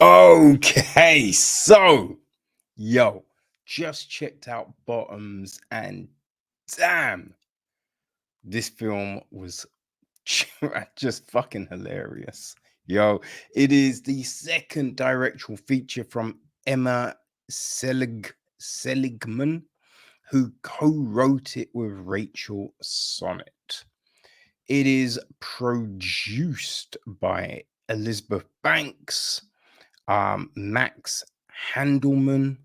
Okay, so yo, just checked out Bottoms, and damn, this film was just fucking hilarious. Yo, it is the second directorial feature from Emma Seligman, who co-wrote it with Rachel Sennott. It is produced by Elizabeth Banks, Max Handelman,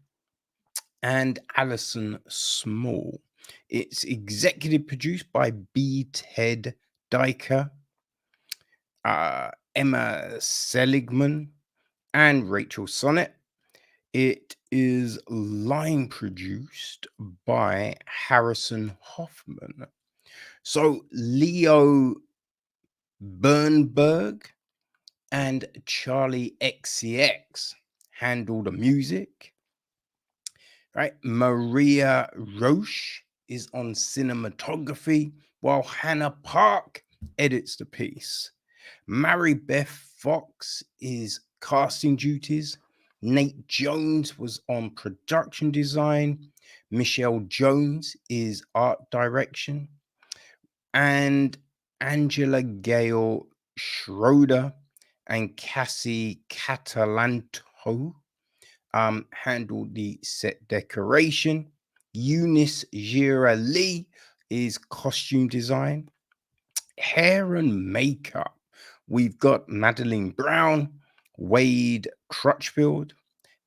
and Alison Small. It's executive produced by B. Ted Diker, Emma Seligman, and Rachel Sennott. It is line produced by Harrison Hoffman. So Leo Bernberg and Charlie XCX handle the music. Right, Maria Roche is on cinematography, while Hannah Park edits the piece. Mary Beth Fox is casting duties. Nate Jones was on production design. Michelle Jones is art direction. And Angela Gale Schroeder and Cassie Catalanto handled the set decoration. Eunice Gira Lee is costume design. Hair and makeup, we've got Madeline Brown, Wade Crutchfield,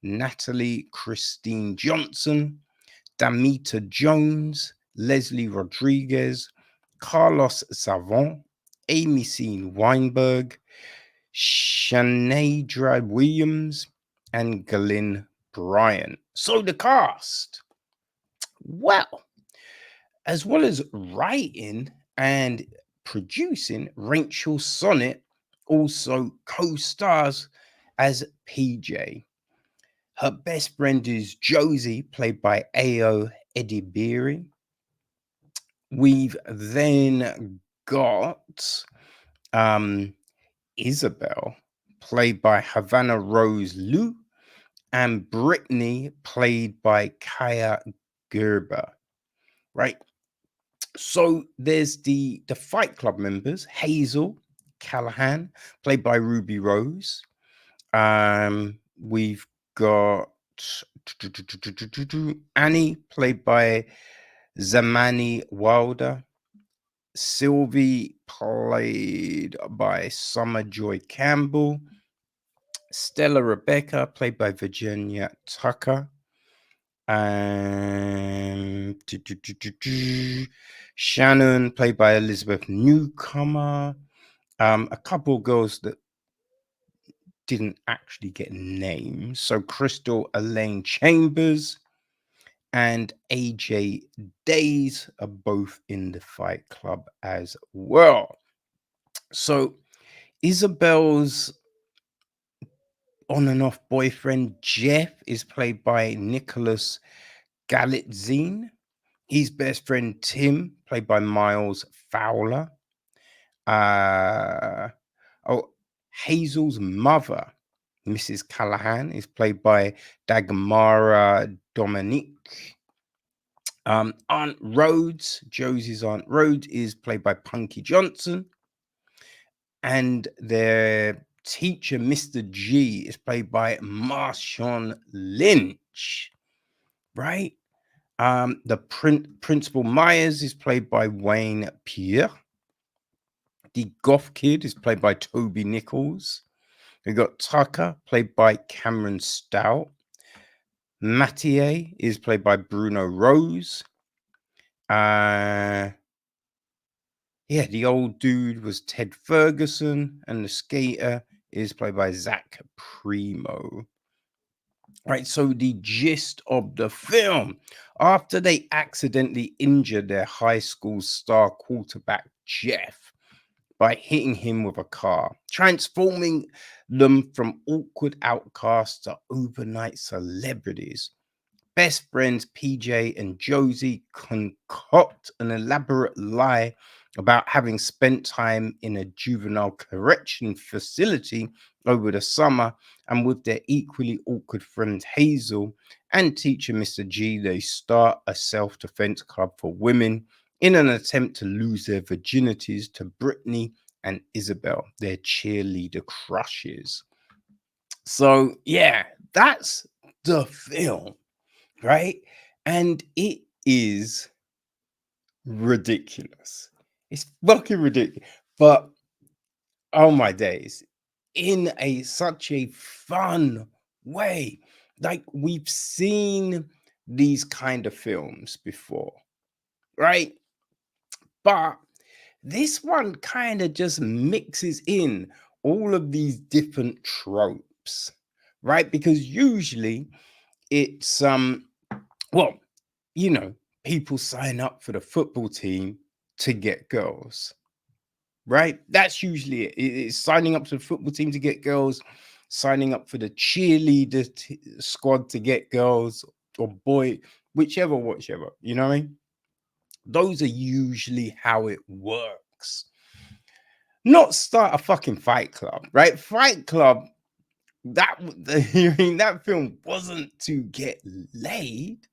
Natalie Christine Johnson, Damita Jones, Leslie Rodriguez, Carlos Savant, Amy Sean Weinberg, Shanadra Williams, and Glenn Bryant. So the cast, well, as well as writing and producing, Rachel Sennott also co-stars as PJ. Her best friend is Josie, played by Ayo Edebiri. We've then got Isabel, played by Havana Rose Liu, and Brittany, played by Kaia Gerber. Right. So there's the Fight Club members: Hazel Callahan, played by Ruby Rose. We've got Annie, played by Zamani Wilder. Sylvie, played by Summer Joy Campbell. Stella Rebecca, played by Virginia Tucker. Shannon, played by Elizabeth Newcomer. A couple of girls that didn't actually get names. So Crystal Elaine Chambers and AJ Days are both in the Fight Club as well. So Isabel's on and off boyfriend Jeff is played by Nicholas Galitzine. His best friend Tim, played by Miles Fowler. Hazel's mother, Mrs. Callahan, is played by Dagmara Dominique. Aunt Rhodes, Josie's Aunt Rhodes, is played by Punky Johnson. And their teacher, Mr. G, is played by Marshawn Lynch. Right? The Principal Myers is played by Wayne Pierre. The Goth Kid is played by Toby Nichols. We got Tucker, played by Cameron Stout. Mathieu is played by Bruno Rose. The old dude was Ted Ferguson, and the skater is played by Zach Primo. Right, so the gist of the film: after they accidentally injured their high school star quarterback Jeff by hitting him with a car, transforming them from awkward outcasts to overnight celebrities, best friends PJ and Josie concoct an elaborate lie about having spent time in a juvenile correction facility over the summer, and with their equally awkward friend Hazel and teacher Mr. G, they start a self-defense club for women in an attempt to lose their virginities to Brittany and Isabel, their cheerleader crushes. So, yeah, that's the film, right? And it is ridiculous. It's fucking ridiculous. But oh my days, in a such a fun way. Like we've seen these kind of films before, right? But this one kind of just mixes in all of these different tropes, right? Because usually it's well, you know, people sign up for the football team to get girls, right? That's usually it. It's signing up to the football team to get girls, signing up for the cheerleader squad to get girls or boy, whichever, you know what I mean? Those are usually how it works. Not start a fucking fight club, right? Fight club, that I mean, that film wasn't to get laid.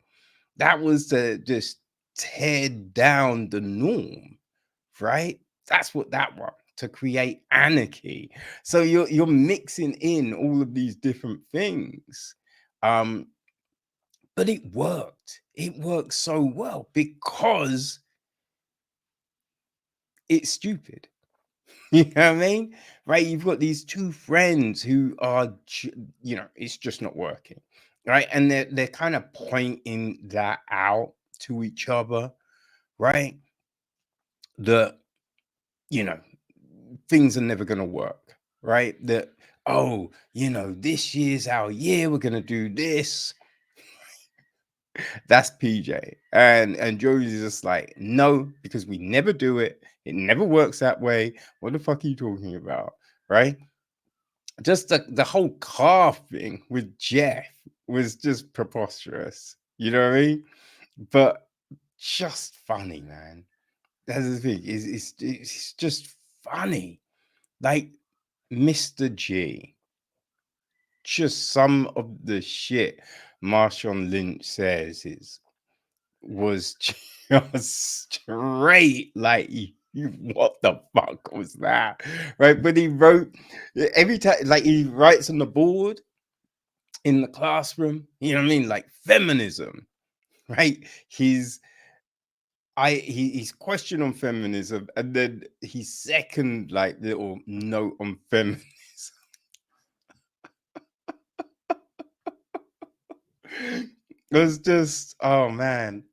That was to just tear down the norm, right? That's what that was, to create anarchy. So you're mixing in all of these different things. But it worked. It worked so well because it's stupid. You know what I mean? Right? You've got these two friends who are, you know, it's just not working, right? And they're kind of pointing that out to each other, right? That, you know, things are never going to work, right? That, oh, you know, this year's our year, we're going to do this. That's PJ. And Josie's just like, no, because we never do it. It never works that way. What the fuck are you talking about? Right? Just the whole car thing with Jeff was just preposterous. You know what I mean? But just funny, man. That's the thing. It's just funny. Like Mr. G, just some of the shit Marshawn Lynch says was just straight like what the fuck was that? Right? When he wrote every time, like he writes on the board in the classroom, you know what I mean? Like feminism, right? His question on feminism, and then his second like little note on feminism it was just, oh man,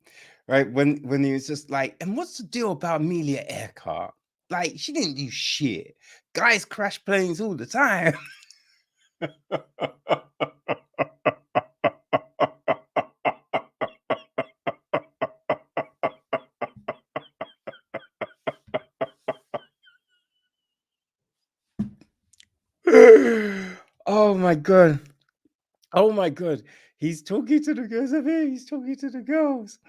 right? When he was just like, and what's the deal about Amelia Earhart? Like, she didn't do shit. Guys crash planes all the time. Oh my god. Oh my god. He's talking to the girls up here. He's talking to the girls.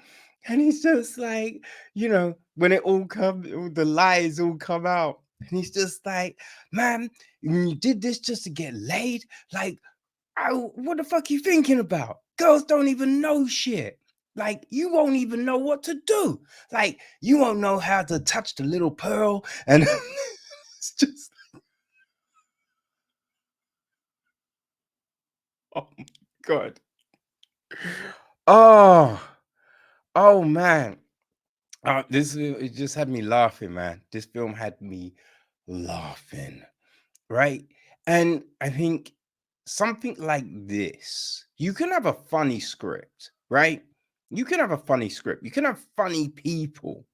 And he's just like, you know, when it all come, all the lies all come out. And he's just like, man, you did this just to get laid? Like, what the fuck you thinking about? Girls don't even know shit. Like, you won't even know what to do. Like, you won't know how to touch the little pearl. And it's just, oh my God. Oh, oh man. It just had me laughing, man. This film had me laughing, right? And I think something like this, you can have a funny script, right? You can have a funny script. You can have funny people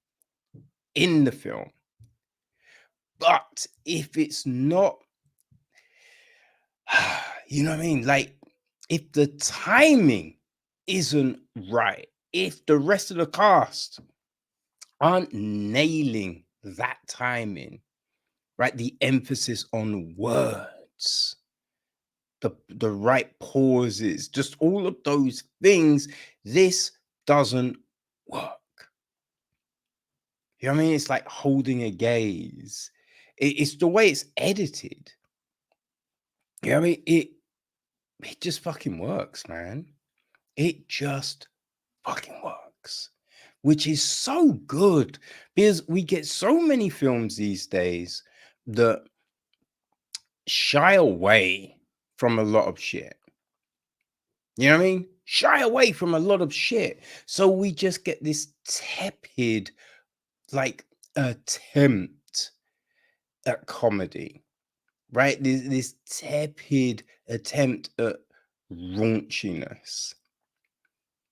in the film. But if it's not, you know what I mean? Like, if the timing isn't right, if the rest of the cast aren't nailing that timing, right? The emphasis on words, the right pauses, just all of those things. This doesn't work. You know what I mean? It's like holding a gaze. It's the way it's edited. You know what I mean? It just fucking works, man. It just fucking works. Which is so good because we get so many films these days that shy away from a lot of shit. You know what I mean? Shy away from a lot of shit. So we just get this tepid, like, attempt at comedy, right? This tepid attempt at raunchiness.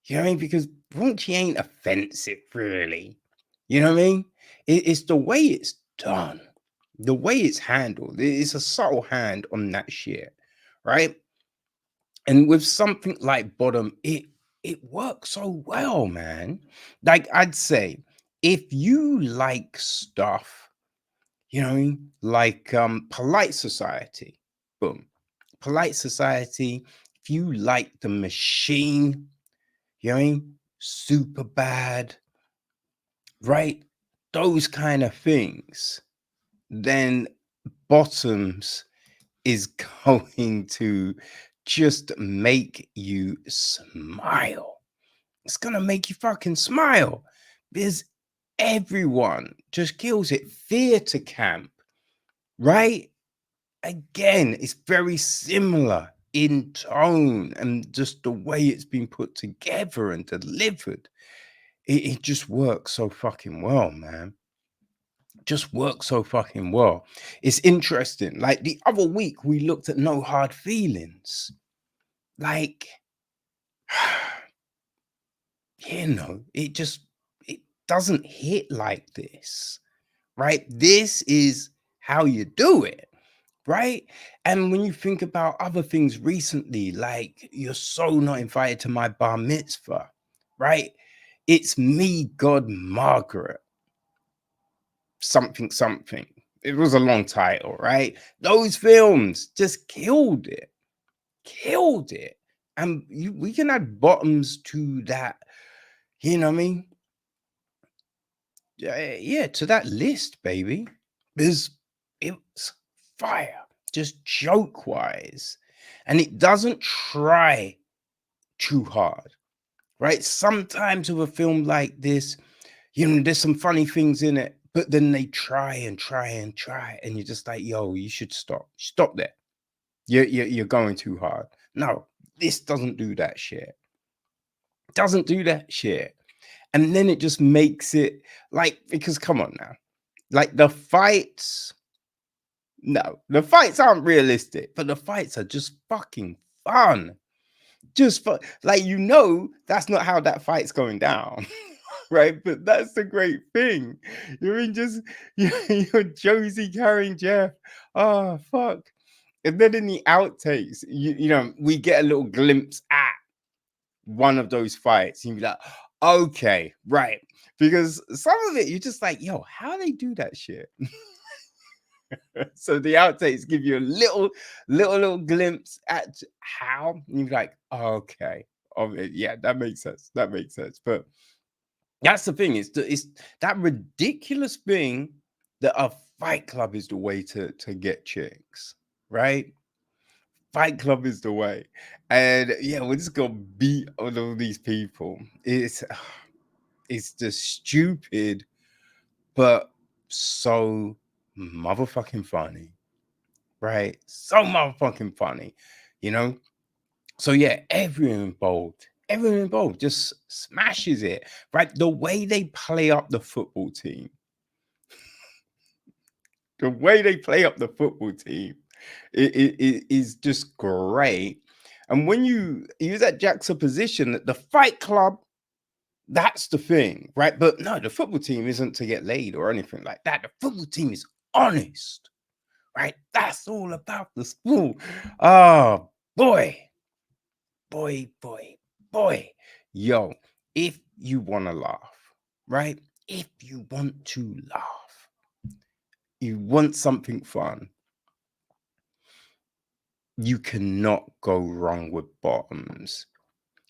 You know what I mean? Because raunchy ain't offensive, really. You know what I mean? It's the way it's done, the way it's handled. It's a subtle hand on that shit, right? And with something like Bottom, it works so well, man. Like I'd say, if you like stuff, you know what I mean, like Polite Society, boom, Polite Society. If you like The Machine, you know what I mean, Super Bad, right? Those kind of things, then Bottoms is going to just make you smile. It's gonna make you fucking smile because everyone just kills it. Theater camp, right? Again, it's very similar in tone and just the way it's been put together and delivered. It just works so fucking well, man. Just works so fucking well. It's interesting. Like the other week, we looked at No Hard Feelings. Like, it doesn't hit like this, right? This is how you do it, right? And when you think about other things recently, like You're So Not Invited to My Bar Mitzvah, right? It's Me, God, Margaret, something, something. It was a long title, right? Those films just killed it. Killed it. And we can add Bottoms to that, you know what I mean? Yeah, to that list, baby. Because it's fire, just joke wise. And it doesn't try too hard, right? Sometimes with a film like this, you know, there's some funny things in it, but then they try and try and try, and you're just like, yo, you should stop. Stop there. You're going too hard. No, this doesn't do that shit. Doesn't do that shit. And then it just makes it like, because come on now. Like the fights, no, the fights aren't realistic, but the fights are just fucking fun. Just fun. Like, you know, that's not how that fight's going down. Right? But that's the great thing. You're in just you're Josie carrying Jeff. Oh fuck. And then in the outtakes, you know, we get a little glimpse at one of those fights. You'd be like, okay, right. Because some of it, you're just like, yo, how they do that shit? So the outtakes give you a little glimpse at how, and you're like, okay, yeah, that makes sense. That makes sense. But that's the thing, it's that ridiculous thing that a fight club is the way to get chicks, right? Fight club is the way. And yeah, we're just gonna beat on all these people. It's just stupid, but so motherfucking funny, right? So motherfucking funny, you know? So yeah, everyone involved just smashes it, right? The way they play up the football team, the way they play up the football team it is just great. And when you use that juxtaposition, that the fight club, that's the thing, right? But no, the football team isn't to get laid or anything like that. The football team is honest, right? That's all about the sport. Oh boy, boy, boy, boy. Yo, if you want to laugh, right? If you want to laugh, you want something fun, You cannot go wrong with bottoms.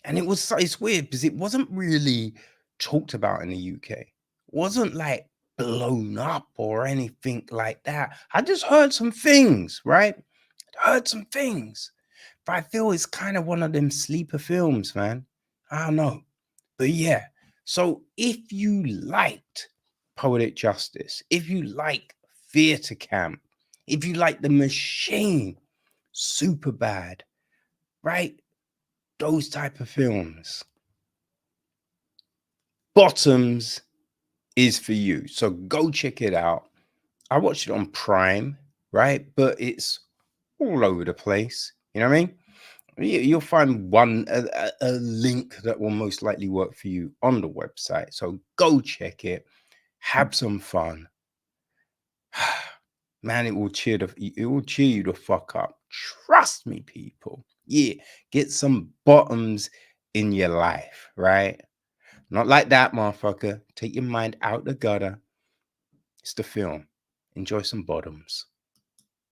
And it's weird because it wasn't really talked about in the UK. It wasn't like blown up or anything like that. I just heard some things, right? Heard some things. But I feel it's kind of one of them sleeper films, man. I don't know. But yeah. So if you liked Poetic Justice, if you like Theatre Camp, if you like The Machine, Super Bad, right? Those type of films. Bottoms is for you. So go check it out. I watched it on Prime, right? But it's all over the place. You know what I mean? You'll find a link that will most likely work for you on the website. So go check it. Have some fun. Man, it will cheer you the fuck up. Trust me, people. Yeah, get some bottoms in your life, right? Not like that, motherfucker. Take your mind out the gutter. It's the film. Enjoy some bottoms.